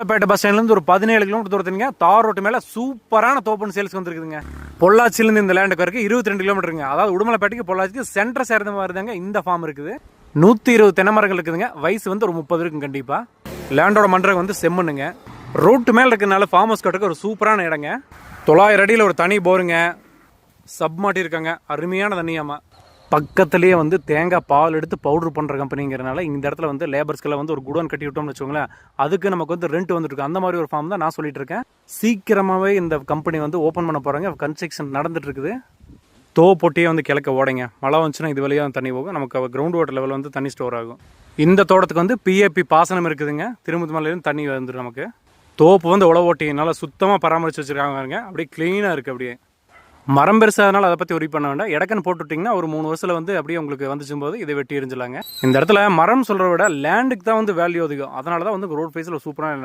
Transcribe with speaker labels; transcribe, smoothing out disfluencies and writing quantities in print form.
Speaker 1: பேட்டை bus ஸ்டாண்ட்லேருந்து ஒரு 17 kilometre தூரத்துங்க தார் ரோட்டு மேலே சூப்பரான தோப்புன்னு சேல்ஸ் வந்துருக்குதுங்க. பொள்ளாச்சியிலேருந்து இந்த லேண்டுக்கு வரைக்கும் 22 கிலோமீட்டருங்க. அதாவது உடுமலைப்பேட்டைக்கு பொள்ளாச்சிக்கு சென்டர் சேர்ந்த மாதிரி தாங்க இந்த ஃபார்ம் இருக்குது. 120 தென்னை மரங்கள் இருக்குதுங்க. வயசு வந்து ஒரு 30 இருக்குங்க. கண்டிப்பாக லேண்டோட மண்டபம் வந்து செம்மண்ணுங்க. ரோட்டு மேலே இருக்கிறனால ஃபார்ம் ஹவுஸ் கட்டுறதுக்கு ஒரு சூப்பரான இடங்க. 900 அடியில் ஒரு தனி போருங்க. சப் மாட்டி இருக்காங்க. அருமையான தண்ணியாமா. பக்கத்துலேயே வந்து தேங்காய் பால் எடுத்து பவுடர் பண்ணுற கம்பெனிங்கிறனால இந்த இடத்துல வந்து லேபர்ஸ்க்கெல்லாம் வந்து ஒரு குடோன் கட்டி விட்டோம்னு வச்சுக்கோங்களேன், அதுக்கு நமக்கு வந்து ரெண்ட் வந்துட்டு அந்த மாதிரி ஒரு ஃபார்ம் தான் நான் சொல்லிட்டு இருக்கேன். சீக்கிரமாகவே இந்த கம்பெனி வந்து ஓப்பன் பண்ண போகிறாங்க. கன்ஸ்ட்ரக்ஷன் நடந்துட்டு இருக்குது. தோப்பொட்டியே வந்து கிழக்க ஓடைங்க. மழை வந்துச்சுன்னா இது வழியாக தண்ணி போகும். நமக்கு கிரவுண்ட் வாட்டர் லெவல் வந்து தண்ணி ஸ்டோர் ஆகும். இந்த தோட்டத்துக்கு வந்து பிஏபி பாசனம் இருக்குதுங்க. திருமுத்துமலையிலேருந்து தண்ணி வந்துடும் நமக்கு. தோப்பு வந்து உழவோட்டினால சுத்தமாக பராமரித்து வச்சுருக்காங்க. அப்படியே க்ளீனாக இருக்குது. அப்படியே மரம் பெருசாதனால அதை பற்றி உரி பண்ண வேண்டாம். இடக்கன்னு போட்டுவிட்டிங்கன்னா ஒரு 3 வருஷத்தில் வந்து அப்படியே உங்களுக்கு வந்துச்சும் போது இதை வெட்டி எரிஞ்சிடலாங்க. இந்த இடத்துல மரம் சொல்கிறத விட லேண்டுக்கு தான் வந்து வேல்யூ அதிகம். அதனால தான் வந்து ரோட் ஃபேஸில் சூப்பராக